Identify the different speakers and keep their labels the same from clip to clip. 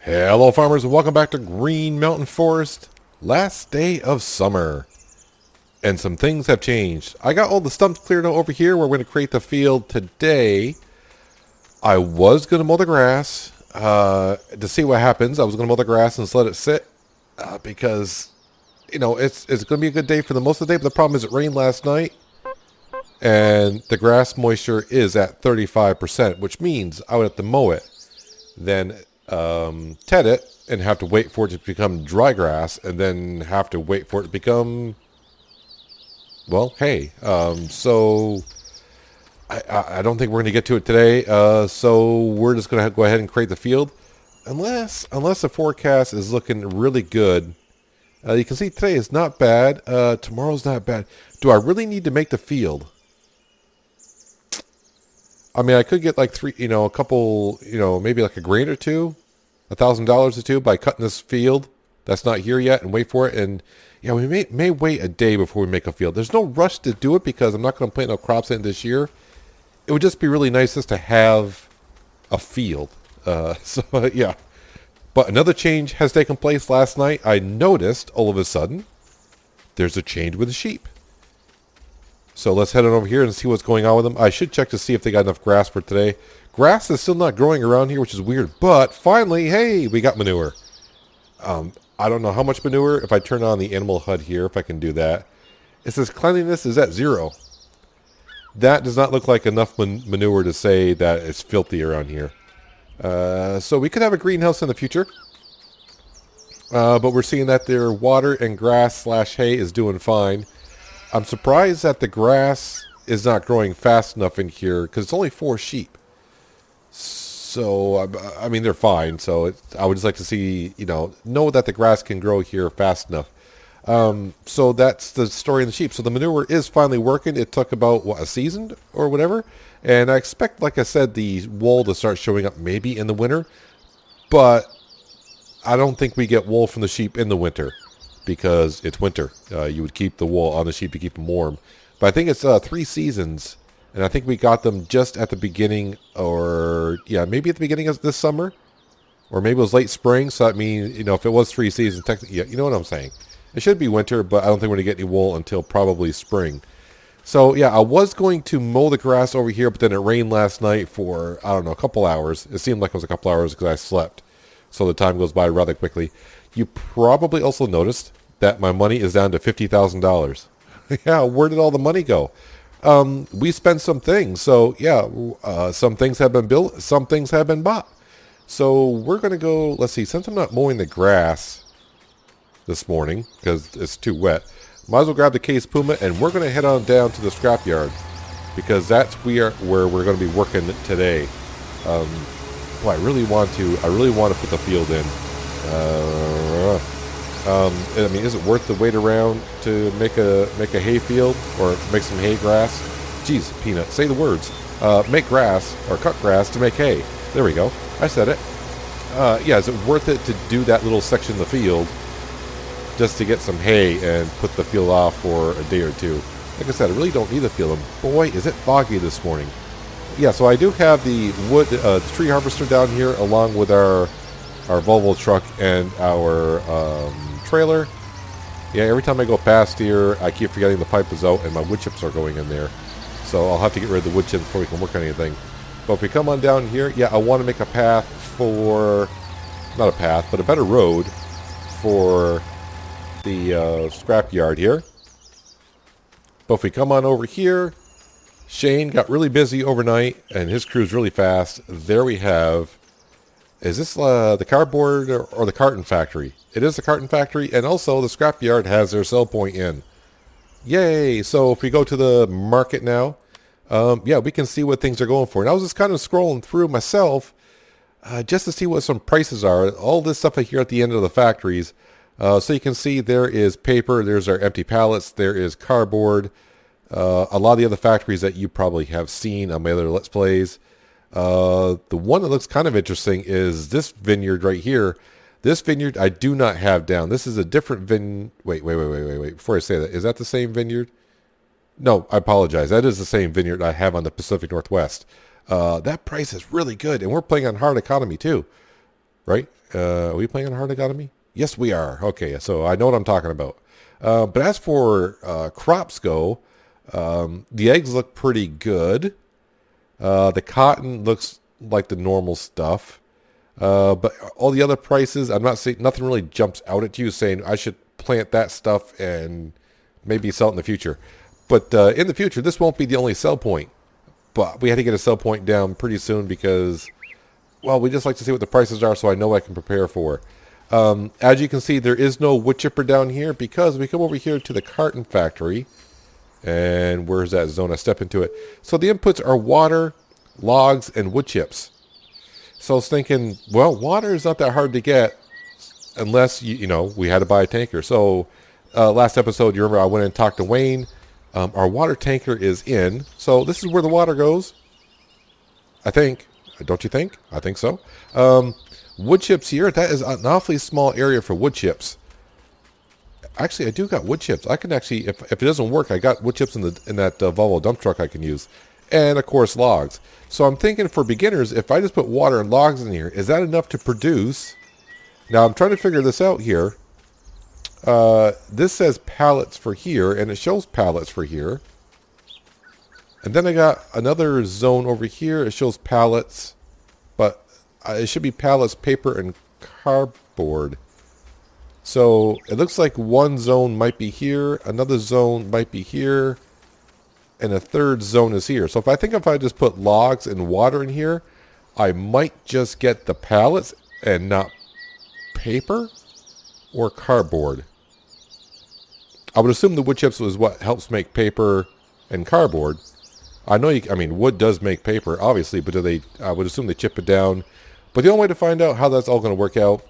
Speaker 1: Hello farmers and welcome back to Green Mountain Forest. Last day of summer. And some things have changed. I got all the stumps cleared out over here. We're going to create the field today. I was going to mow the grass to see what happens. I was going to mow the grass and just let it sit because, you know, it's going to be a good day for the most of the day. But the problem is it rained last night and the grass moisture is at 35%, which means I would have to mow it. Then ted it and have to wait for it to become dry grass and then have to wait for it to become, well, hay. So I don't think we're going to get to it today. So we're just going to go ahead and create the field. Unless the forecast is looking really good. You can see today is not bad. Tomorrow's not bad. Do I really need to make the field? I mean, I could get like a couple, maybe like a grand or two, $1,000 or two by cutting this field that's not here yet and wait for it. And yeah, we may wait a day before we make a field. There's no rush to do it because I'm not going to plant no crops in this year. It would just be really nice just to have a field. Yeah. But another change has taken place last night. I noticed all of a sudden there's a change with the sheep. So let's head on over here and see what's going on with them. I should check to see if they got enough grass for today. Grass is still not growing around here, which is weird. But finally, hey, we got manure. I don't know how much manure. If I turn on the animal HUD here, if I can do that. It says cleanliness is at 0. That does not look like enough manure to say that it's filthy around here. So we could have a greenhouse in the future. But we're seeing that their water and grass / hay is doing fine. I'm surprised that the grass is not growing fast enough in here because it's only 4 sheep. So, I mean, they're fine. So I would just like to see, know that the grass can grow here fast enough. So that's the story of the sheep. So the manure is finally working. It took about, a season or whatever. And I expect, like I said, the wool to start showing up maybe in the winter. But I don't think we get wool from the sheep in the winter. Because it's winter. You would keep the wool on the sheep to keep them warm. But I think it's 3 seasons. And I think we got them just at the beginning maybe at the beginning of this summer. Or maybe it was late spring. So that means, if it was 3 seasons, technically, yeah, you know what I'm saying. It should be winter, but I don't think we're going to get any wool until probably spring. So, yeah, I was going to mow the grass over here, but then it rained last night for, I don't know, a couple hours. It seemed like it was a couple hours because I slept. So the time goes by rather quickly. You probably also noticed that my money is down to $50,000. Yeah, where did all the money go? We spent some things. So, yeah, some things have been built. Some things have been bought. So we're going to go, let's see, since I'm not mowing the grass this morning because it's too wet, might as well grab the Case Puma and we're going to head on down to the scrapyard because that's where we're going to be working today. I really want to put the field in. I mean, is it worth the wait around to make a hay field or make some hay grass? Jeez, Peanut, say the words. Make grass or cut grass to make hay. There we go. I said it. Yeah, is it worth it to do that little section of the field just to get some hay and put the field off for a day or two? Like I said, I really don't need the field. And boy, is it foggy this morning. Yeah, so I do have the wood, the tree harvester down here along with our Volvo truck and our trailer. Yeah, every time I go past here, I keep forgetting the pipe is out and my wood chips are going in there. So I'll have to get rid of the wood chips before we can work on anything. But if we come on down here, yeah, I want to make a path for, not a path, but a better road for the scrapyard here. But if we come on over here, Shane got really busy overnight and his crew's really fast. There we have, is this the cardboard or the carton factory? It is the carton factory, and also the scrapyard has their sell point in. Yay! So if we go to the market now, yeah, we can see what things are going for. And I was just kind of scrolling through myself just to see what some prices are. All this stuff here at the end of the factories. So you can see there is paper, there's our empty pallets, there is cardboard. A lot of the other factories that you probably have seen on my other Let's Plays. The one that looks kind of interesting is this vineyard right here. This vineyard I do not have down. This is a different Wait. Before I say that, is that the same vineyard? No, I apologize. That is the same vineyard I have on the Pacific Northwest. That price is really good, and we're playing on hard economy too. right? Are we playing on hard economy? Yes, we are. Okay, so I know what I'm talking about. But as for crops go, the eggs look pretty good. The cotton looks like the normal stuff. But all the other prices, I'm not saying nothing really jumps out at you saying I should plant that stuff and maybe sell it in the future. But in the future, this won't be the only sell point. But we had to get a sell point down pretty soon because, well, we just like to see what the prices are so I know what I can prepare for. As you can see, there is no wood chipper down here because we come over here to the carton factory. And where's that zone? I step into it. So the inputs are water, logs, and wood chips. So I was thinking, well, water is not that hard to get unless, you know, we had to buy a tanker. So last episode, you remember I went and talked to Wayne. Our water tanker is in. So this is where the water goes. I think. Don't you think? I think so. Wood chips here. That is an awfully small area for wood chips. Actually, I do got wood chips. I can actually, if it doesn't work, I got wood chips in that Volvo dump truck I can use. And, of course, logs. So I'm thinking for beginners, if I just put water and logs in here, is that enough to produce? Now, I'm trying to figure this out here. This says pallets for here, and it shows pallets for here. And then I got another zone over here. It shows pallets, but it should be pallets, paper, and cardboard. So it looks like one zone might be here, another zone might be here, and a third zone is here. So if I just put logs and water in here, I might just get the pallets and not paper or cardboard. I would assume the wood chips was what helps make paper and cardboard. I know wood does make paper, obviously, but I would assume they chip it down. But the only way to find out how that's all going to work out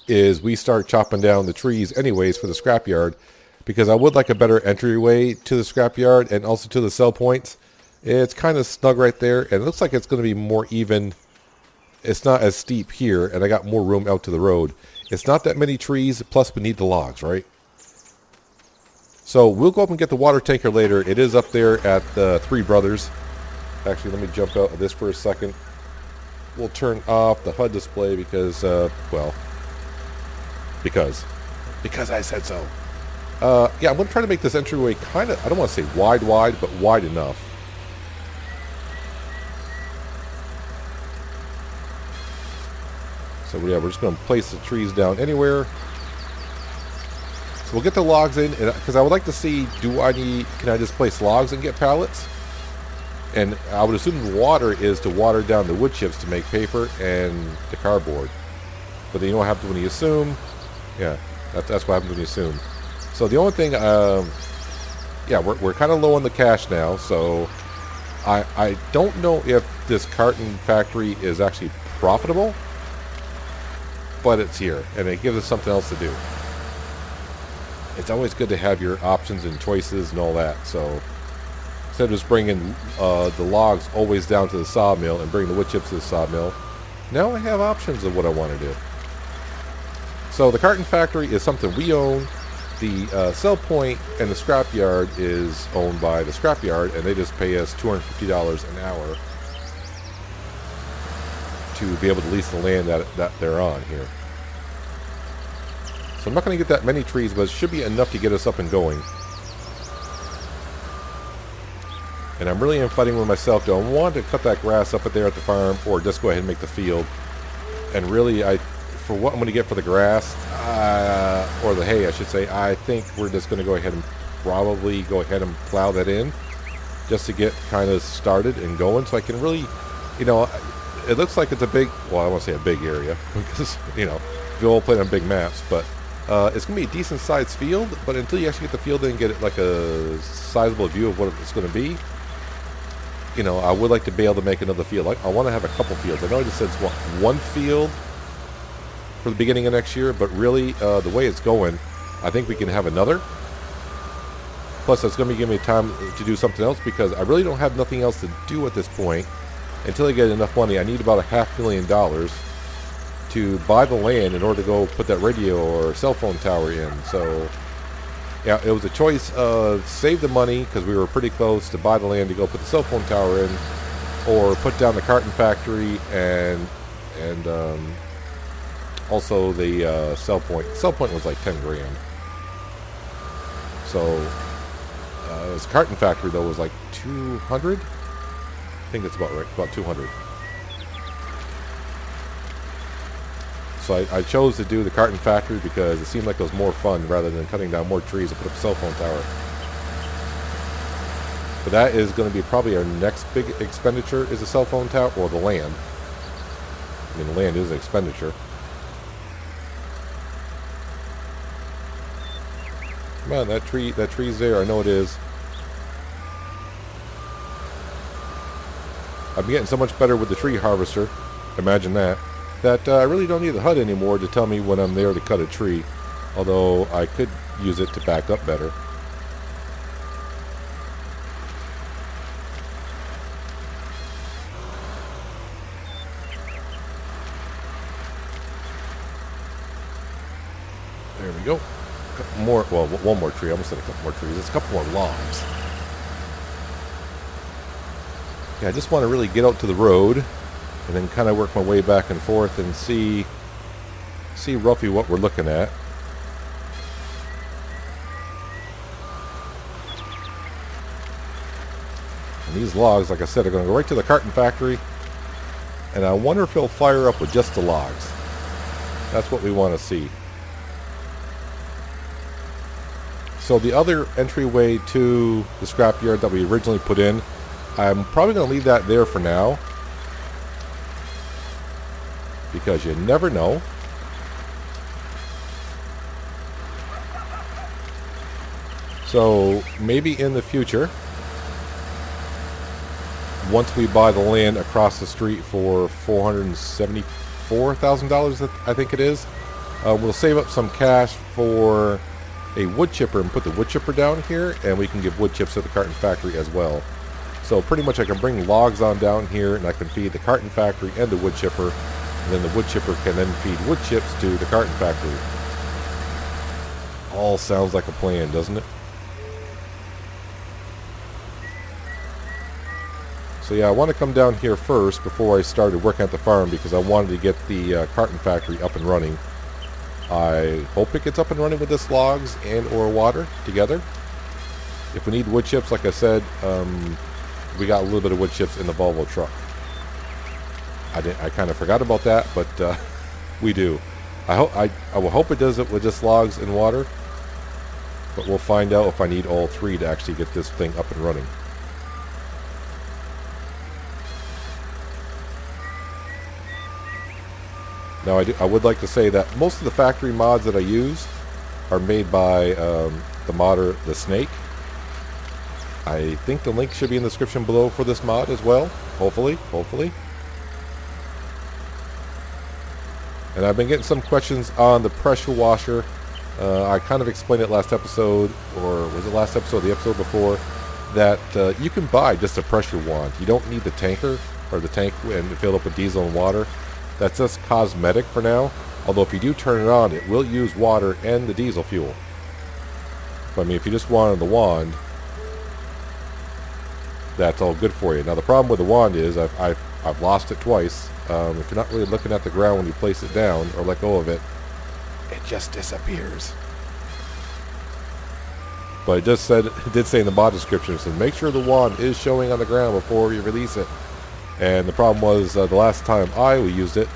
Speaker 1: is we start chopping down the trees anyways for the scrapyard, because I would like a better entryway to the scrapyard and also to the sell points. It's kind of snug right there, and it looks like it's going to be more even. It's not as steep here, and I got more room out to the road. It's not that many trees, plus we need the logs, right? So we'll go up and get the water tanker later. It is up there at the Three Brothers. Actually, let me jump out of this for a second. We'll turn off the HUD display because I said so. Yeah, I'm going to try to make this entryway kind of, I don't want to say wide, but wide enough. So yeah, we're just going to place the trees down anywhere. So we'll get the logs in, because I would like to see, can I just place logs and get pallets? And I would assume the water is to water down the wood chips to make paper and the cardboard. But then you know what happens when you assume? Yeah, that's what happens when you assume. So the only thing, yeah, we're kind of low on the cash now, so I don't know if this carton factory is actually profitable, but it's here, and it gives us something else to do. It's always good to have your options and choices and all that, so instead of just bringing the logs always down to the sawmill and bring the wood chips to the sawmill, now I have options of what I want to do. So the carton factory is something we own. The sell point and the scrapyard is owned by the scrapyard, and they just pay us $250 an hour to be able to lease the land that they're on here. So I'm not going to get that many trees, but it should be enough to get us up and going. And I'm really fighting with myself. Do I want to cut that grass up there at the farm, or just go ahead and make the field? And really, for what I'm going to get for the grass, or the hay, I should say, I think we're just going to go ahead and probably go ahead and plow that in, just to get kind of started and going, so I can really, you know, it looks like it's a big, well, I won't say a big area, because, you know, we all play on big maps, but it's going to be a decent sized field, but until you actually get the field in and get it like a sizable view of what it's going to be, you know, I would like to be able to make another field. I want to have a couple fields. I know I just said it's one field for the beginning of next year, but really, the way it's going, I think we can have another. Plus, it's going to be giving me time to do something else, because I really don't have nothing else to do at this point. Until I get enough money, I need about $500,000 to buy the land in order to go put that radio or cell phone tower in. So, yeah, it was a choice of save the money, because we were pretty close, to buy the land to go put the cell phone tower in, or put down the carton factory and Also, the sell point. Sell point was like 10 grand. So, this carton factory though was like 200. I think that's about right, about 200. So I chose to do the carton factory because it seemed like it was more fun rather than cutting down more trees to put up a cell phone tower. But that is going to be probably our next big expenditure, is a cell phone tower, or the land. I mean, the land is an expenditure. Come on, that tree's there. I know it is. I'm getting so much better with the tree harvester. Imagine that. That I really don't need the HUD anymore to tell me when I'm there to cut a tree. Although I could use it to back up better. There we go. A couple more, well, one more tree. I almost said a couple more trees. It's a couple more logs. Yeah, I just want to really get out to the road and then kind of work my way back and forth and see roughly what we're looking at. And these logs, like I said, are going to go right to the carton factory. And I wonder if he'll fire up with just the logs. That's what we want to see. So the other entryway to the scrapyard that we originally put in, I'm probably going to leave that there for now. Because you never know. So maybe in the future, once we buy the land across the street for $474,000, I think it is, we'll save up some cash for a wood chipper and put the wood chipper down here, and we can give wood chips to the carton factory as well. So pretty much I can bring logs on down here, and I can feed the carton factory and the wood chipper, and then the wood chipper can then feed wood chips to the carton factory. All sounds like a plan, doesn't it? So yeah, I want to come down here first before I started working at the farm because I wanted to get the carton factory up and running. I hope it gets up and running with this logs and or water together. If we need wood chips, like I said, we got a little bit of wood chips in the Volvo truck. I kind of forgot about that, but we do. I will hope it does it with just logs and water, but we'll find out if I need all three to actually get this thing up and running. Now I would like to say that most of the factory mods that I use are made by the modder The Snake. I think the link should be in the description below for this mod as well. Hopefully. And I've been getting some questions on the pressure washer. I kind of explained it last episode, or was it last episode, the episode before, that you can buy just a pressure wand. You don't need the tanker or the tank and fill up with diesel and water. That's just cosmetic for now. Although if you do turn it on, it will use water and the diesel fuel. But I mean, if you just wanted the wand, that's all good for you. Now the problem with the wand is I've lost it twice. If you're not really looking at the ground when you place it down or let go of it, it just disappears. But it did say in the mod description, it said make sure the wand is showing on the ground before you release it. And the problem was the last time I used it,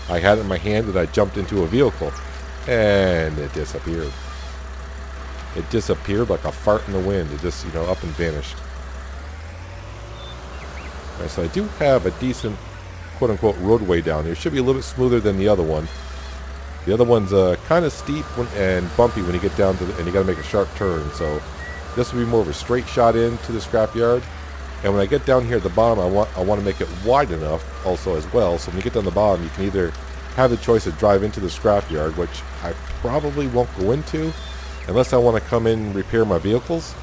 Speaker 1: I had it in my hand and I jumped into a vehicle, and it disappeared. It disappeared like a fart in the wind. It just, up and vanished. Right, so I do have a decent, quote-unquote, roadway down here. It should be a little bit smoother than the other one. The other one's kind of steep and bumpy when you get down to and you got to make a sharp turn. So this will be more of a straight shot into the scrapyard. And when I get down here at the bottom, I want to make it wide enough also as well. So when you get down the bottom, you can either have the choice to drive into the scrapyard, which I probably won't go into unless I want to come in and repair my vehicles.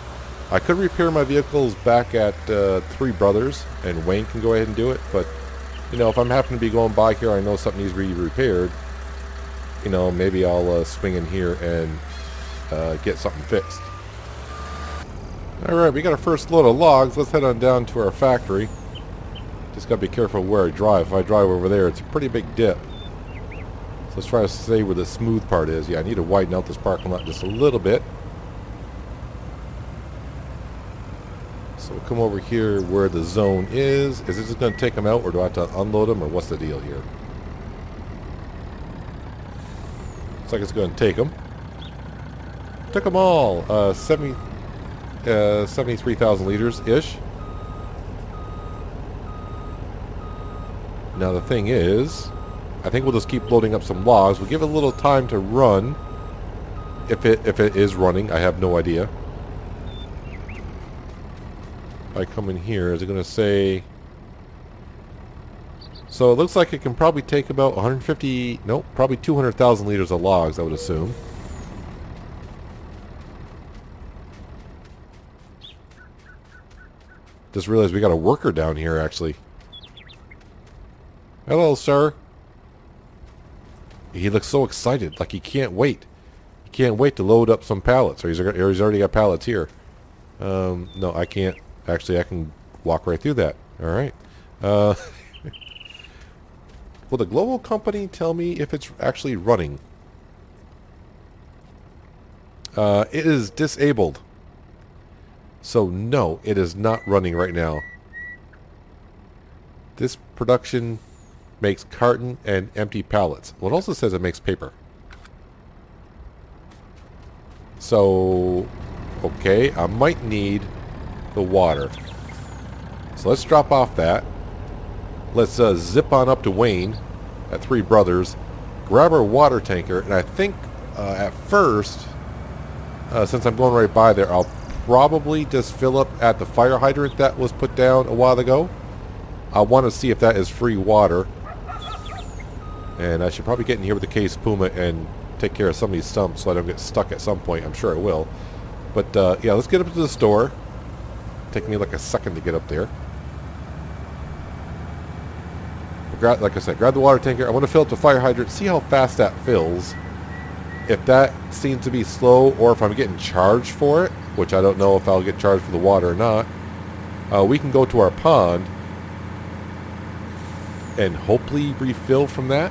Speaker 1: I could repair my vehicles back at Three Brothers, and Wayne can go ahead and do it. But, if I'm happen to be going by here, I know something needs to be repaired, maybe I'll swing in here and get something fixed. Alright, we got our first load of logs. Let's head on down to our factory. Just got to be careful where I drive. If I drive over there, it's a pretty big dip. So Let's try to stay where the smooth part is. Yeah, I need to widen out this parking lot just a little bit. So we'll come over here where the zone is. Is it just going to take them out, or do I have to unload them, or what's the deal here? Looks like it's going to take them. Took them all. 73,000 liters-ish. Now the thing is, I think we'll just keep loading up some logs. We'll give it a little time to run. If it is running, I have no idea. If I come in here, is it going to say... So it looks like it can probably take about 150... Nope, probably 200,000 liters of logs, I would assume. Just realized we got a worker down here, actually. Hello, sir. He looks so excited, like he can't wait. He can't wait to load up some pallets, or he's already got pallets here. No, I can't. Actually, I can walk right through that. All right. Will the global company tell me if it's actually running? It is disabled. So no, it is not running right now. This production makes carton and empty pallets. Well, it also says it makes paper. So, okay, I might need the water. So let's drop off that. Let's zip on up to Wayne at Three Brothers, grab our water tanker, and I think at first, since I'm going right by there, I'll probably just fill up at the fire hydrant that was put down a while ago. I want to see if that is free water. And I should probably get in here with the Case Puma and take care of some of these stumps so I don't get stuck at some point. I'm sure I will. But yeah, let's get up to the store. Taking me like a second to get up there. Like I said, grab the water tanker. I want to fill up the fire hydrant. See how fast that fills. If that seems to be slow, or if I'm getting charged for it, which I don't know if I'll get charged for the water or not, we can go to our pond and hopefully refill from that,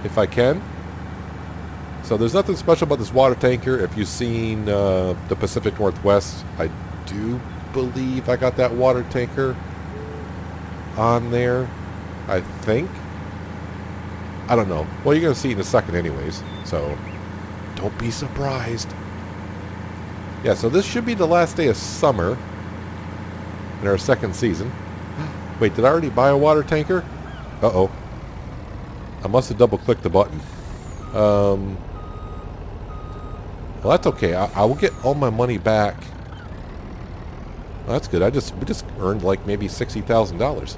Speaker 1: if I can. So there's nothing special about this water tanker. If you've seen the Pacific Northwest, I do believe I got that water tanker on there, I think. I don't know. Well, you're going to see it in a second anyways, so don't be surprised. Yeah, so this should be the last day of summer in our second season. Wait, did I already buy a water tanker? Uh-oh. I must have double-clicked the button. Well, that's okay. I will get all my money back. Well, that's good. We just earned like maybe $60,000.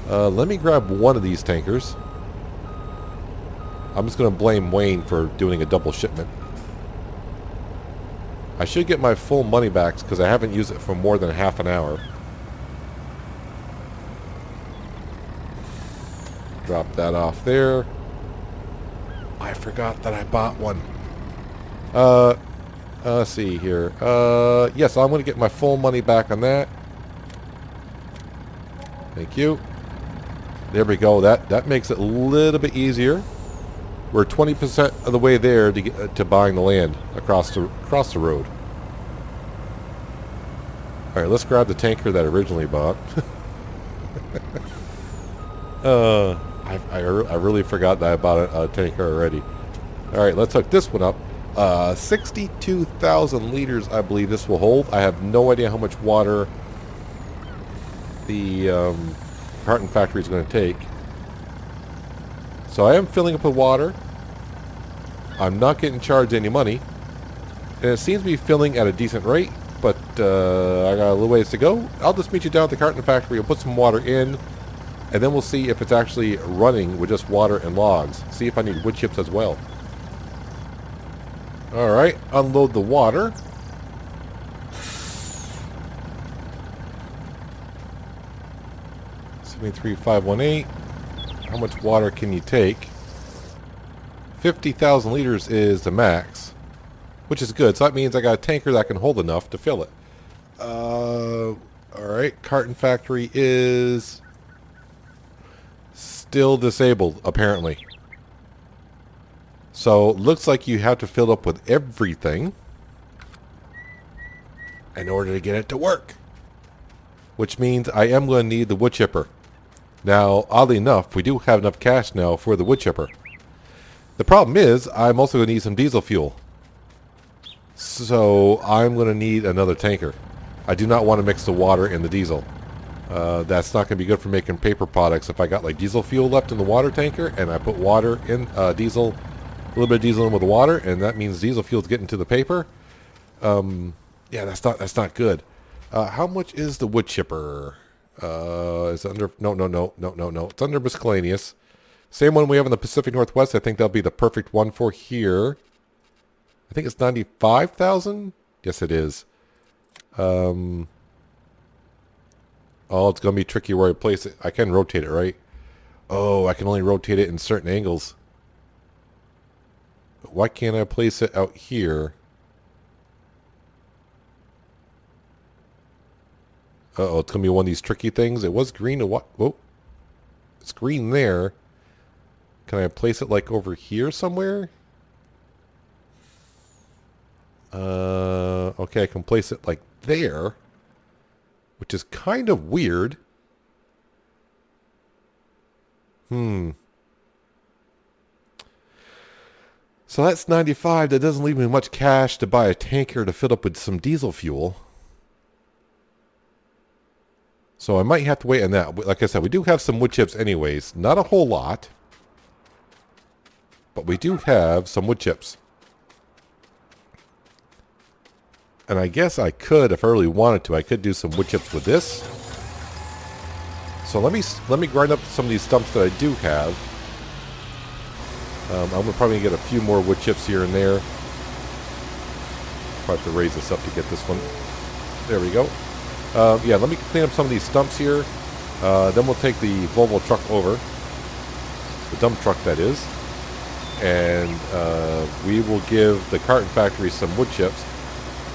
Speaker 1: Let me grab one of these tankers. I'm just going to blame Wayne for doing a double shipment. I should get my full money back because I haven't used it for more than half an hour. Drop that off there. I forgot that I bought one. Let's see here. Yes, I'm going to get my full money back on that. Thank you. There we go. That makes it a little bit easier. We're 20% of the way there to get to buying the land across the road. All right, let's grab the tanker that I originally bought. I really forgot that I bought a tanker already. All right, let's hook this one up. 62,000 liters, I believe this will hold. I have no idea how much water the carton factory is going to take. So I am filling up with water. I'm not getting charged any money. And it seems to be filling at a decent rate, but I got a little ways to go. I'll just meet you down at the carton factory. We'll put some water in, and then we'll see if it's actually running with just water and logs. See if I need wood chips as well. Alright, unload the water. $73,518. How much water can you take? 50,000 liters is the max, which is good. So that means I got a tanker that can hold enough to fill it. Alright, carton factory is still disabled, apparently. So looks like you have to fill up with everything in order to get it to work. Which means I am going to need the wood chipper. Now, oddly enough, we do have enough cash now for the wood chipper. The problem is, I'm also going to need some diesel fuel. So, I'm going to need another tanker. I do not want to mix the water and the diesel. That's not going to be good for making paper products. If I got like diesel fuel left in the water tanker, and I put water in, diesel, a little bit of diesel in with the water, and that means diesel fuel's getting to the paper. Yeah, that's not good. How much is the wood chipper? It's under... No. It's under miscellaneous. Same one we have in the Pacific Northwest. I think that'll be the perfect one for here. I think it's 95,000. Yes, it is. Oh, it's going to be tricky where I place it. I can rotate it, right? Oh, I can only rotate it in certain angles. Why can't I place it out here? Uh-oh, it's going to be one of these tricky things. It was green. Whoa. It's green there. Can I place it like over here somewhere? Okay, I can place it like there. Which is kind of weird. So that's 95. That doesn't leave me much cash to buy a tanker to fill up with some diesel fuel. So I might have to wait on that. Like I said, we do have some wood chips anyways. Not a whole lot. But we do have some wood chips. And I guess I could, if I really wanted to, I could do some wood chips with this. So let me grind up some of these stumps that I do have. I'm probably going to get a few more wood chips here and there. Probably have to raise this up to get this one. There we go. Yeah, let me clean up some of these stumps here. Then we'll take the Volvo truck over. The dump truck, that is. And we will give the carton factory some wood chips.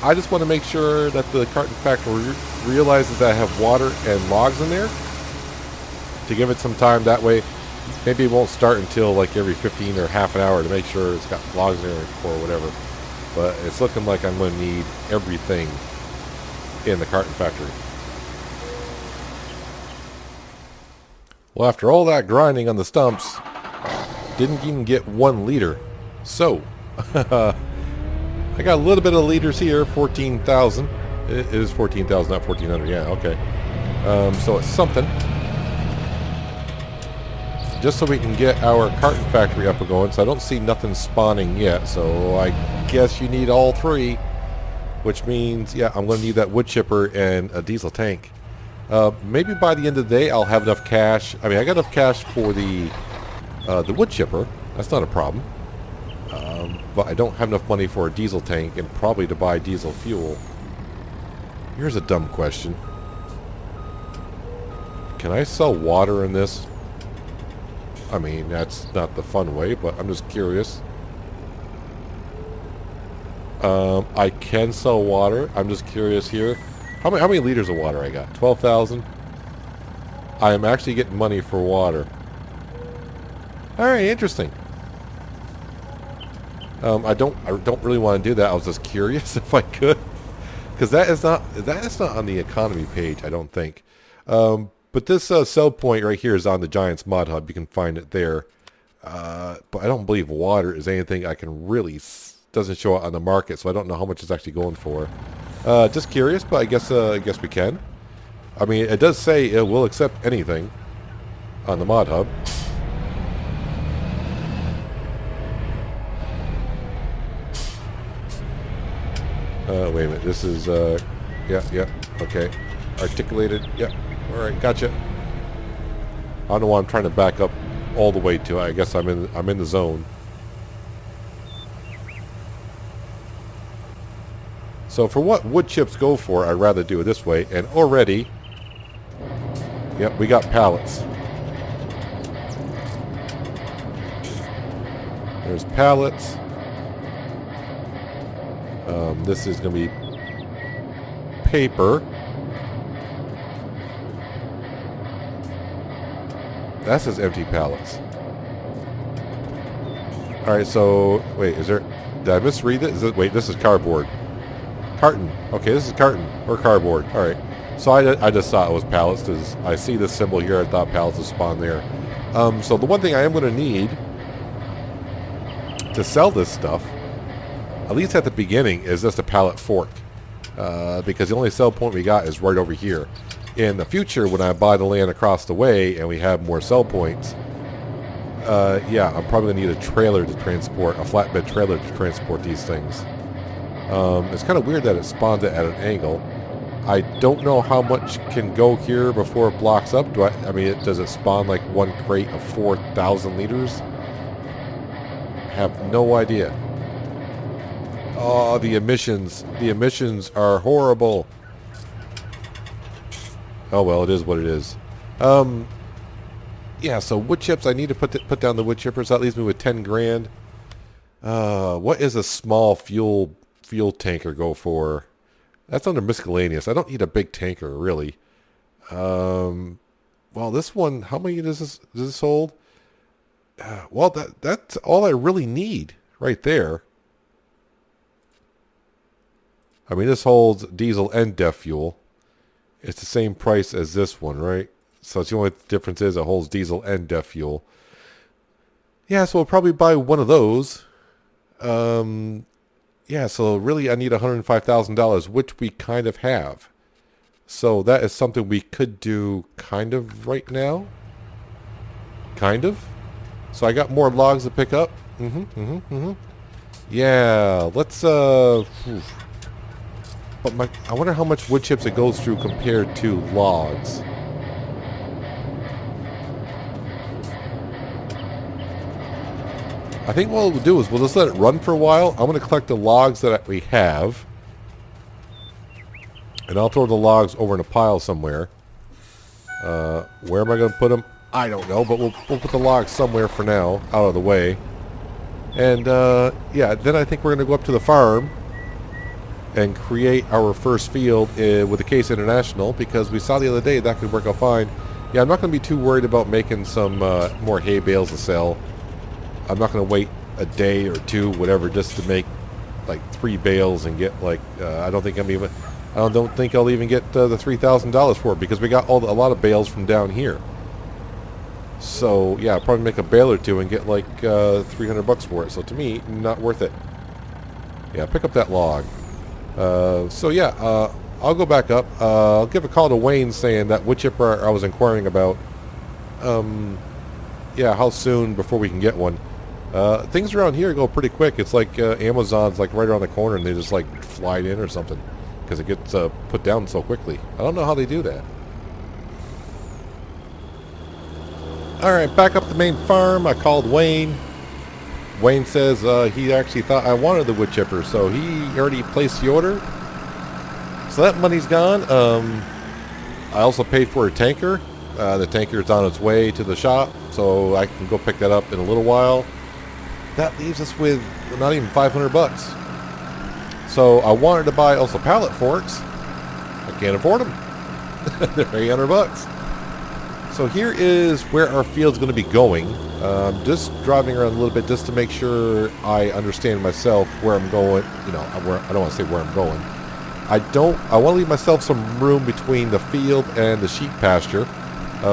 Speaker 1: I just want to make sure that the carton factory realizes that I have water and logs in there. To give it some time, that way maybe it won't start until like every 15 or half an hour to make sure it's got logs in there or whatever. But it's looking like I'm going to need everything in the carton factory. Well, after all that grinding on the stumps, didn't even get 1 liter. So, I got a little bit of liters here, 14,000. It is 14,000, not 1,400. Yeah, okay. So it's something. Just so we can get our carton factory up and going. So I don't see nothing spawning yet. So I guess you need all 3. Which means, yeah, I'm going to need that wood chipper and a diesel tank. Maybe by the end of the day I'll have enough cash. I mean, I got enough cash for the wood chipper. That's not a problem. But I don't have enough money for a diesel tank and probably to buy diesel fuel. Here's a dumb question. Can I sell water in this? I mean, that's not the fun way, but I'm just curious. I can sell water. I'm just curious here. How many liters of water I got? 12,000? I am actually getting money for water. Alright, interesting. I don't really want to do that. I was just curious if I could. Because that is not on the economy page, I don't think. But this sell point right here is on the Giants Mod Hub. You can find it there. But I don't believe water is anything I can really... doesn't show it on the market, so I don't know how much it's actually going for. Just curious, but I guess we can. I mean, it does say it will accept anything on the Mod Hub. Wait a minute. This is yeah, okay. Articulated. Yep. All right, gotcha. I don't know why I'm trying to back up all the way to. I guess I'm in the zone. So for what wood chips go for, I'd rather do it this way. And already, yep, we got pallets. There's pallets. This is going to be paper. That says empty pallets. All right, so wait, is there? Did I misread it? Is it? Wait, this is cardboard. Carton. Okay, this is carton or cardboard. All right. So I just thought it was pallets because I see this symbol here. I thought pallets would spawn there. So the one thing I am going to need to sell this stuff, at least at the beginning, is just a pallet fork. Because the only sell point we got is right over here. In the future, when I buy the land across the way and we have more sell points, yeah, I'm probably going to need a trailer to transport, a flatbed trailer to transport these things. It's kind of weird that it spawns it at an angle. I don't know how much can go here before it blocks up. I mean, does it spawn like one crate of 4,000 liters? Have no idea. Oh, the emissions. The emissions are horrible. Oh, well, it is what it is. Yeah, so wood chips, I need to put down the wood chippers. That leaves me with 10 grand. What is a small fuel tanker go for? That's under miscellaneous. I don't need a big tanker, really. Well, this one, how many does this hold? Well, that's all I really need right there. I mean, this holds diesel and DEF fuel. It's the same price as this one, right? So it's the only difference is it holds diesel and DEF fuel. Yeah, so we'll probably buy one of those. Yeah, so really I need $105,000, which we kind of have. So that is something we could do kind of right now. Kind of. So I got more logs to pick up. Yeah, let's, but I wonder how much wood chips it goes through compared to logs. I think what we'll do is we'll just let it run for a while. I'm going to collect the logs that we have. And I'll throw the logs over in a pile somewhere. Where am I going to put them? I don't know, but we'll put the logs somewhere for now, out of the way. And, yeah, then I think we're going to go up to the farm and create our first field with the Case International, because we saw the other day that could work out fine. Yeah, I'm not going to be too worried about making some more hay bales to sell. I'm not going to wait a day or two, whatever, just to make like 3 bales and get like I don't think I'll even get the $3,000 for it, because we got a lot of bales from down here. So yeah, I'll probably make a bale or two and get like $300 for it. So to me, not worth it. Yeah, pick up that log. So yeah, I'll go back up. I'll give a call to Wayne saying that wood chipper I was inquiring about. Yeah, how soon before we can get one? Things around here go pretty quick. It's like Amazon's like right around the corner and they just like fly it in or something, because it gets put down so quickly. I don't know how they do that. Alright, back up the main farm. I called Wayne. Wayne says he actually thought I wanted the wood chipper, so he already placed the order. So that money's gone. I also paid for a tanker. The tanker is on its way to the shop, so I can go pick that up in a little while. That leaves us with not even $500. So I wanted to buy also pallet forks. I can't afford them. They're $800. So here is where our field's going to be going. Just driving around a little bit just to make sure I understand myself where I'm going. You know, I don't want to say where I'm going. I want to leave myself some room between the field and the sheep pasture.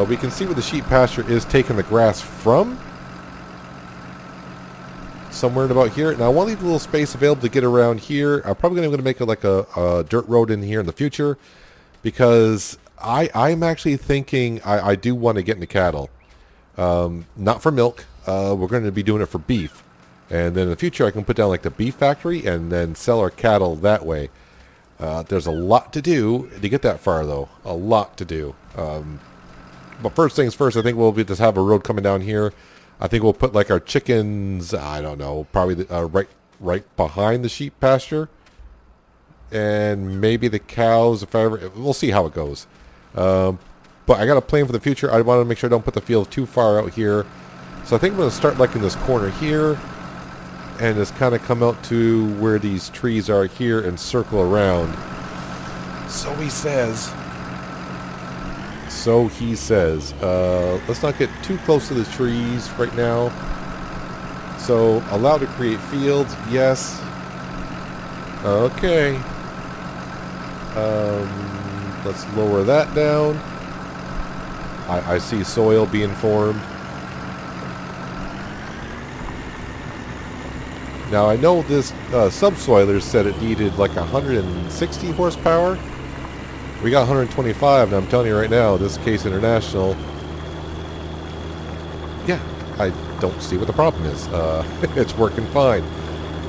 Speaker 1: We can see where the sheep pasture is taking the grass from. Somewhere about here. And I want to leave a little space available to get around here. I'm probably going to make it like a dirt road in here in the future, because I'm actually thinking I do want to get into cattle. Not for milk. We're going to be doing it for beef. And then in the future I can put down like the beef factory and then sell our cattle that way. There's a lot to do to get that far, though. A lot to do. But first things first, I think we'll just have a road coming down here. I think we'll put like our chickens, I don't know, probably right behind the sheep pasture. And maybe the cows, if I ever, we'll see how it goes. But I got a plan for the future. I want to make sure I don't put the field too far out here. So I think I'm going to start like in this corner here. And just kind of come out to where these trees are here and circle around. So he says. Let's not get too close to the trees right now. So, allow to create fields, yes. Okay. Let's lower that down. I see soil being formed. Now, I know this subsoiler said it needed like 160 horsepower. We got 125, and I'm telling you right now, this Case International, yeah, I don't see what the problem is. It's working fine.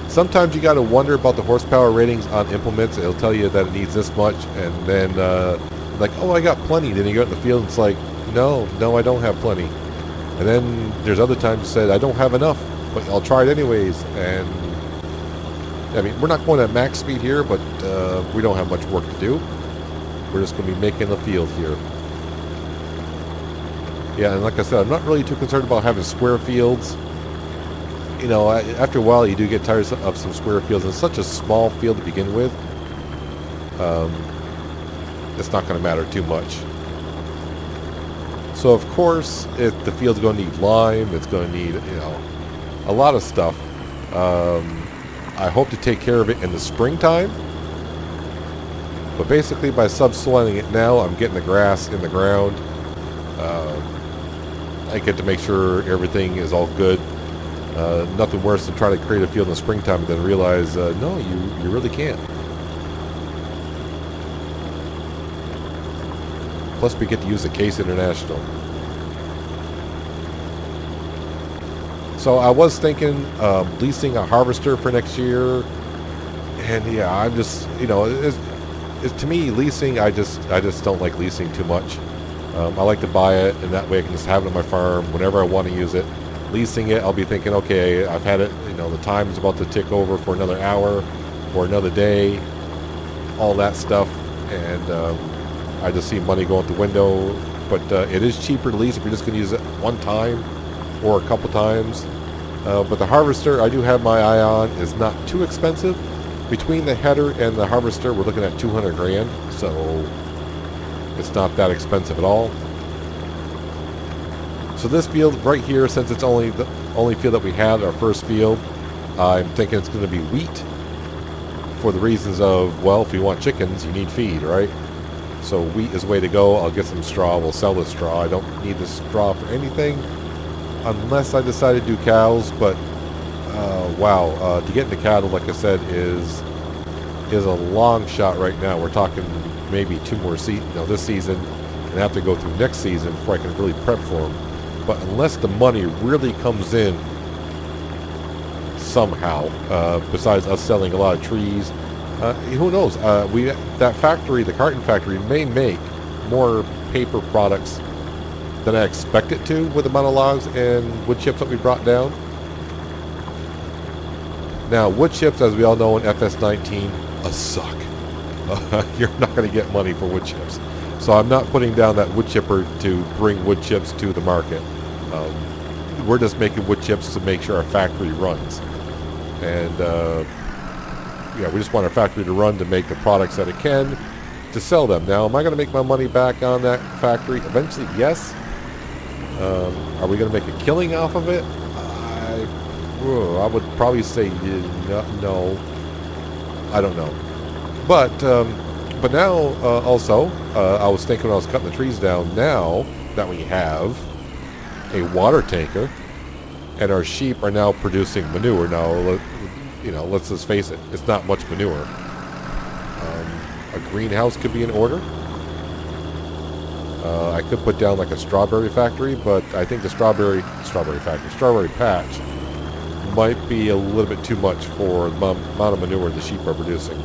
Speaker 1: Sometimes you got to wonder about the horsepower ratings on implements. It'll tell you that it needs this much, and then like, oh, I got plenty. Then you go out in the field, and it's like, no, I don't have plenty. And then there's other times you said, I don't have enough, but I'll try it anyways. And I mean, we're not going at max speed here, but we don't have much work to do. We're just going to be making the field here. Yeah, and like I said, I'm not really too concerned about having square fields. You know, after a while, you do get tired of some square fields. It's such a small field to begin with. It's not going to matter too much. So, of course, if the field's going to need lime, it's going to need, you know, a lot of stuff. I hope to take care of it in the springtime. But basically, by subsoiling it now, I'm getting the grass in the ground. I get to make sure everything is all good. Nothing worse than trying to create a field in the springtime and then realize, no, you really can't. Plus, we get to use the Case International. So I was thinking leasing a harvester for next year. And yeah, I'm just, you know, to me, leasing, I just don't like leasing too much. I like to buy it, and that way I can just have it on my farm whenever I want to use it. Leasing it, I'll be thinking, okay, I've had it, you know, the time is about to tick over for another hour or another day, all that stuff, and I just see money go out the window. But it is cheaper to lease if you're just going to use it one time or a couple times. But the harvester, I do have my eye on, is not too expensive. Between the header and the harvester, we're looking at 200 grand, so it's not that expensive at all. So this field right here, since it's only the only field that we have, our first field, I'm thinking it's going to be wheat for the reasons of, well, if you want chickens, you need feed, right? So wheat is the way to go. I'll get some straw. We'll sell the straw. I don't need the straw for anything unless I decide to do cows, but wow, to get into cattle, like I said, is a long shot right now. We're talking maybe two more this season, and have to go through next season before I can really prep for them. But unless the money really comes in somehow, besides us selling a lot of trees, who knows? That factory, the carton factory, may make more paper products than I expect it to with the amount of logs and wood chips that we brought down. Now, wood chips, as we all know in FS19, suck. You're not going to get money for wood chips. So I'm not putting down that wood chipper to bring wood chips to the market. We're just making wood chips to make sure our factory runs. And yeah, we just want our factory to run to make the products that it can to sell them. Now, am I going to make my money back on that factory? Eventually, yes. Are we going to make a killing off of it? I would probably say no. I don't know. But now, also, I was thinking when I was cutting the trees down, now that we have a water tanker and our sheep are now producing manure. Now, you know, let's just face it, it's not much manure. A greenhouse could be in order. I could put down like a strawberry factory, but I think the strawberry patch might be a little bit too much for the amount of manure the sheep are producing.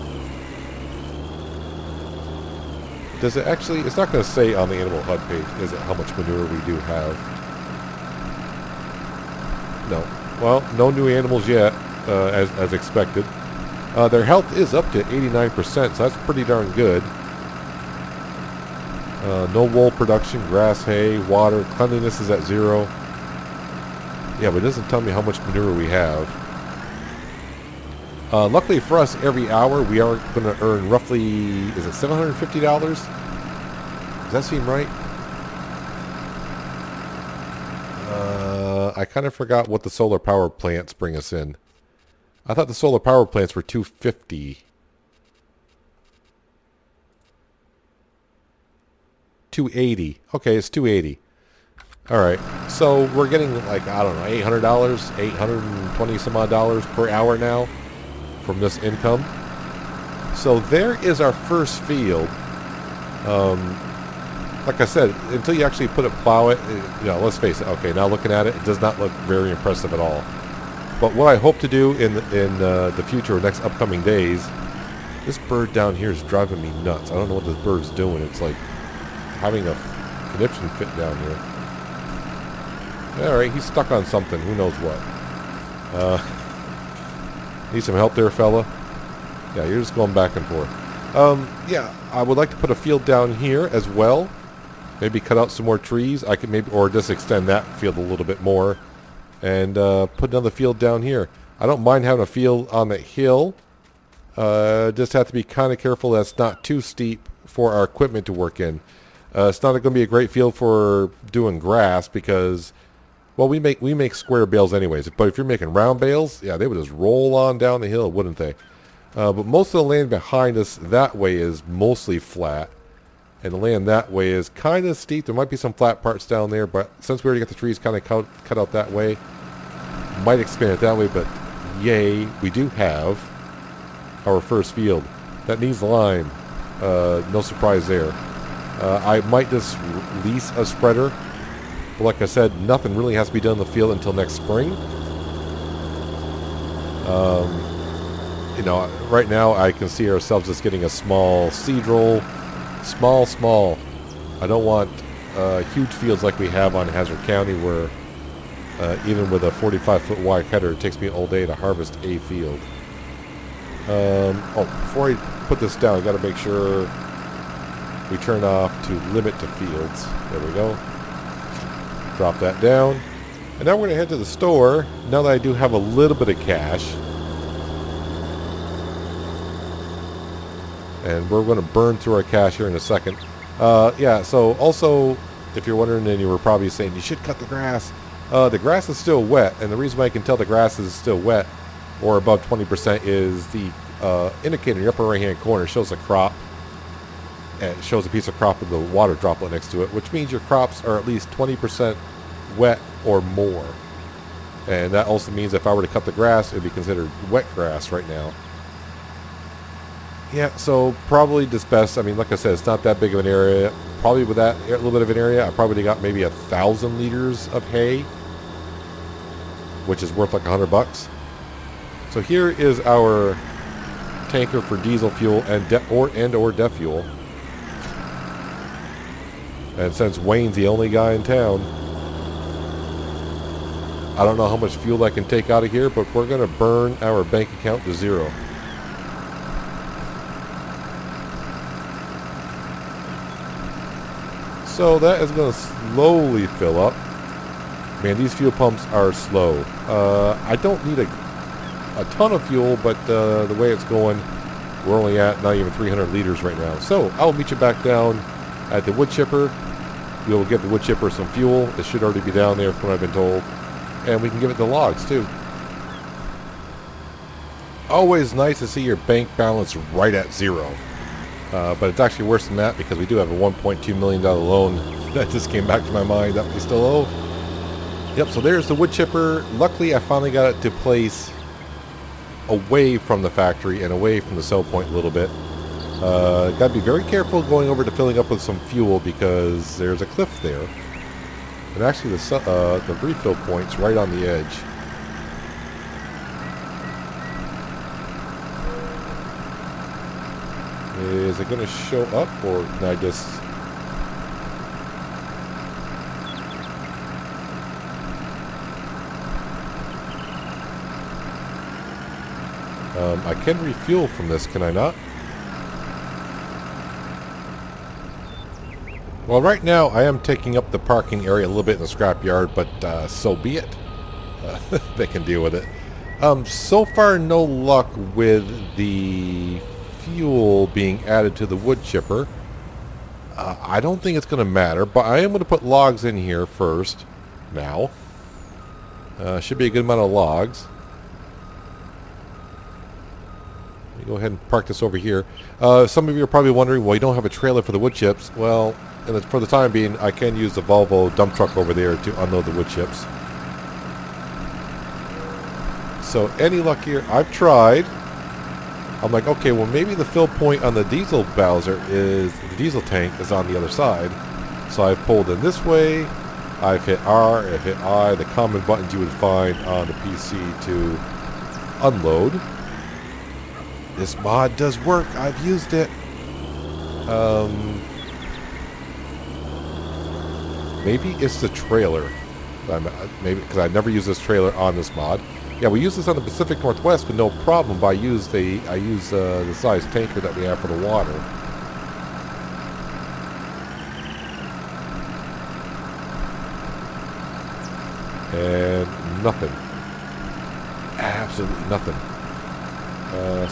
Speaker 1: Does it actually, it's not going to say on the Animal HUD page, is it, how much manure we do have? No. Well, no new animals yet, as expected. Their health is up to 89%, so that's pretty darn good. No wool production, grass, hay, water, cleanliness is at 0. Yeah, but it doesn't tell me how much manure we have. Luckily for us, every hour we are going to earn roughly, is it $750? Does that seem right? I kind of forgot what the solar power plants bring us in. I thought the solar power plants were 250. 280. Okay, it's 280. All right. So we're getting like, I don't know, $800, 820 some odd dollars per hour now from this income. So there is our first field. Like I said, until you actually plow it, you know, let's face it. Okay, now looking at it, it does not look very impressive at all. But what I hope to do in the future or next upcoming days, this bird down here is driving me nuts. I don't know what this bird's doing. It's like having a conniption fit down here. All right, he's stuck on something. Who knows what? Need some help there, fella? Yeah, you're just going back and forth. Yeah, I would like to put a field down here as well. Maybe cut out some more trees. I could maybe, or just extend that field a little bit more, and put another field down here. I don't mind having a field on the hill. Just have to be kind of careful that's not too steep for our equipment to work in. It's not going to be a great field for doing grass because, well, we make square bales anyways. But if you're making round bales, yeah, they would just roll on down the hill, wouldn't they? But most of the land behind us that way is mostly flat. And the land that way is kind of steep. There might be some flat parts down there, but since we already got the trees kind of cut out that way, might expand it that way, but yay, we do have our first field. That needs lime. No surprise there. I might just lease a spreader. But like I said, nothing really has to be done in the field until next spring. You know, right now I can see ourselves just getting a small seed roll. Small. I don't want huge fields like we have on Hazard County where even with a 45-foot wide header, it takes me all day to harvest a field. Before I put this down, I've got to make sure we turn off to limit to fields. There we go. Drop that down. And now we're going to head to the store, now that I do have a little bit of cash. And we're going to burn through our cash here in a second. Yeah, so also, if you're wondering, and you were probably saying, you should cut the grass. The grass is still wet, and the reason why I can tell the grass is still wet, or above 20%, is the indicator in the upper right-hand corner shows a crop. And it shows a piece of crop with the water droplet next to it, which means your crops are at least 20% wet or more. And that also means if I were to cut the grass, it would be considered wet grass right now. Yeah, so probably just best. I mean, like I said, it's not that big of an area. Probably with that little bit of an area, I probably got maybe 1,000 liters of hay, which is worth like $100. So here is our tanker for diesel fuel and or DEF fuel. And since Wayne's the only guy in town, I don't know how much fuel I can take out of here, but we're going to burn our bank account to zero. So that is going to slowly fill up. Man, these fuel pumps are slow. I don't need a ton of fuel, but the way it's going, we're only at not even 300 liters right now. So I'll meet you back down at the wood chipper. We'll give the wood chipper some fuel. It should already be down there from what I've been told. And we can give it the logs too. Always nice to see your bank balance right at zero. But it's actually worse than that because we do have a $1.2 million loan that just came back to my mind that we still owe. Yep, so there's the wood chipper. Luckily, I finally got it to place away from the factory and away from the sell point a little bit. Got to be very careful going over to filling up with some fuel because there's a cliff there. And actually the refill point's right on the edge. Is it going to show up, or can I just... I can refuel from this, can I not? Well, right now I am taking up the parking area a little bit in the scrapyard, but so be it. They can deal with it. So far, no luck with the fuel being added to the wood chipper. I don't think it's going to matter, but I am going to put logs in here first now. Should be a good amount of logs. Let me go ahead and park this over here. Some of you are probably wondering, well, you don't have a trailer for the wood chips. Well, for the time being, I can use the Volvo dump truck over there to unload the wood chips. So any luck here? I've tried. I'm like, okay, well, maybe the fill point on the diesel Bowser is, the diesel tank is on the other side. So I pulled in this way. I've hit R, I've hit I, the common buttons you would find on the PC to unload. This mod does work. I've used it. Maybe it's the trailer. Maybe because I never used this trailer on this mod. Yeah, we use this on the Pacific Northwest with no problem. But I use the size tanker that we have for the water. And nothing. Absolutely nothing.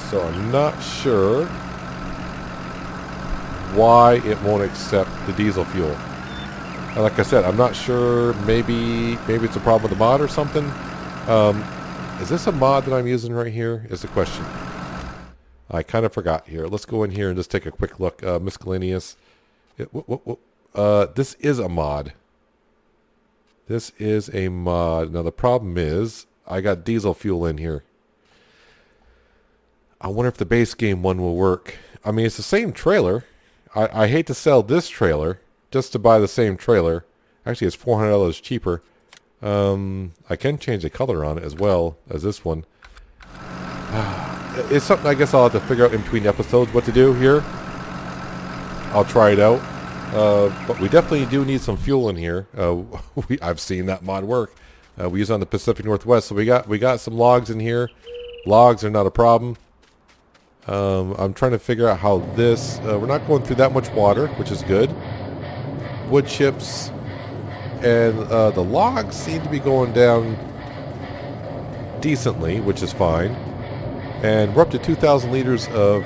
Speaker 1: So I'm not sure why it won't accept the diesel fuel. And like I said, I'm not sure. Maybe it's a problem with the mod or something. Is this a mod that I'm using right here? Is the question. I kind of forgot here. Let's go in here and just take a quick look. Miscellaneous. This is a mod. This is a mod. Now the problem is I got diesel fuel in here. I wonder if the base game one will work. I mean, it's the same trailer. I hate to sell this trailer just to buy the same trailer. Actually, it's $400 cheaper. I can change the color on it as well as this one. It's something I guess I'll have to figure out in between episodes what to do here. I'll try it out. But we definitely do need some fuel in here. I've seen that mod work. We use it on the Pacific Northwest, so we got some logs in here. Logs are not a problem. I'm trying to figure out how this... we're not going through that much water, which is good. Wood chips and the logs seem to be going down decently, which is fine. And we're up to 2,000 liters of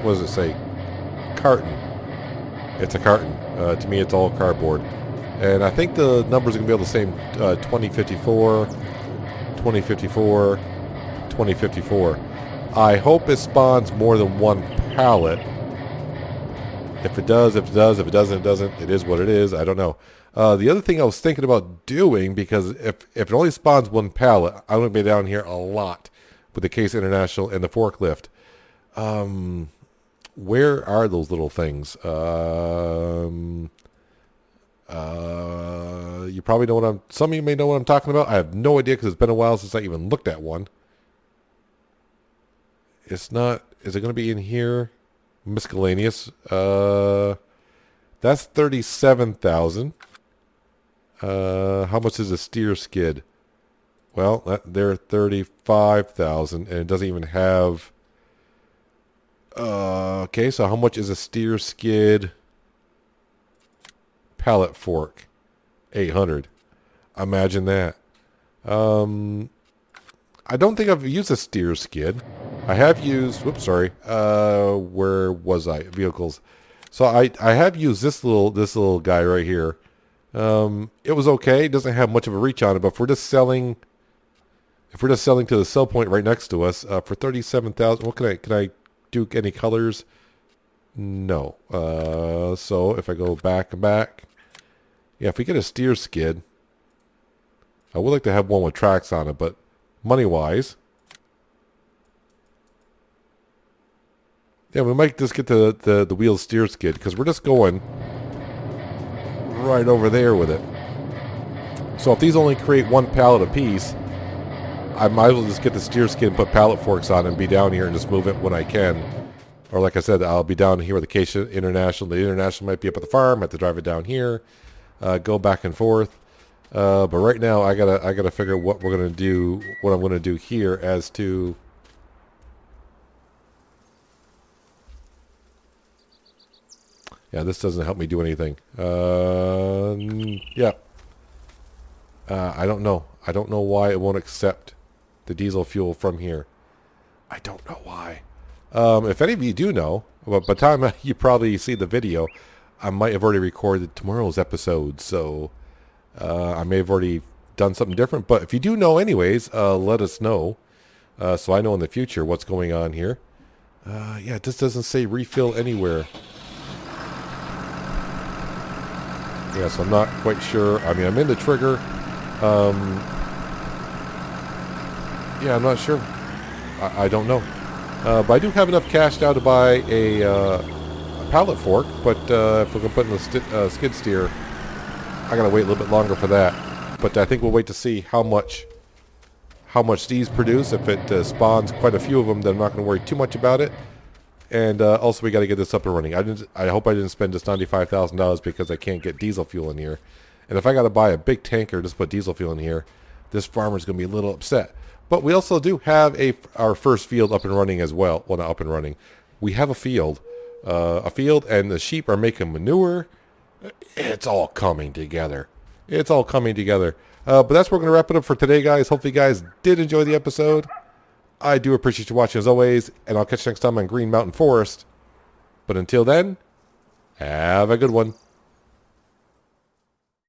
Speaker 1: what does it say? Carton. It's a carton. To me, it's all cardboard. And I think the numbers are going to be all the same. 2054, 2054, 2054. I hope it spawns more than one pallet. If it does, if it does. If it doesn't, it doesn't. It is what it is. I don't know. The other thing I was thinking about doing, because if it only spawns one pallet, I'm going to be down here a lot with the Case International and the forklift. Where are those little things? You probably know what some of you may know what I'm talking about. I have no idea because it's been a while since I even looked at one. It's not, is it going to be in here? Miscellaneous. That's 37,000. How much is a steer skid? Well, they're 35,000 and it doesn't even have... okay, so how much is a steer skid pallet fork? 800. Imagine that. I don't think I've used a steer skid. I have used, whoops, sorry. Where was I? Vehicles. So I have used this little guy right here. It was okay. It doesn't have much of a reach on it, but if we're just selling to the sell point right next to us for 37,000, what can I do any colors? No. So if I go back and back, yeah, if we get a steer skid, I would like to have one with tracks on it, but money-wise, yeah, we might just get the wheel steer skid because we're just going right over there with it. So if these only create one pallet apiece, I might as well just get the steer skid and put pallet forks on and be down here and just move it when I can. Or like I said, I'll be down here with the Case International. The International might be up at the farm. I have to drive it down here, go back and forth. But right now, I gotta figure what we're gonna do, what I'm gonna do here as to. Yeah, this doesn't help me do anything. Yeah. I don't know. I don't know why it won't accept the diesel fuel from here. I don't know why. If any of you do know, well, by the time you probably see the video, I might have already recorded tomorrow's episode, so I may have already done something different. But if you do know anyways, let us know. So I know in the future what's going on here. Yeah, this doesn't say refill anywhere. Yeah, so I'm not quite sure. I mean, I'm in the trigger. Yeah, I'm not sure. I don't know. But I do have enough cash now to buy a pallet fork. But if we're going to put in the skid steer, I got to wait a little bit longer for that. But I think we'll wait to see how much these produce. If it spawns quite a few of them, then I'm not going to worry too much about it. And also, we got to get this up and running. I hope I didn't spend just $95,000 because I can't get diesel fuel in here. And if I got to buy a big tanker just to put diesel fuel in here, this farmer's going to be a little upset. But we also do have our first field up and running as well. Well, not up and running. We have a field, and the sheep are making manure. It's all coming together. It's all coming together. But that's where we're going to wrap it up for today, guys. Hopefully, you guys did enjoy the episode. I do appreciate you watching as always, and I'll catch you next time on Green Mountain Forest. But until then, have a good one.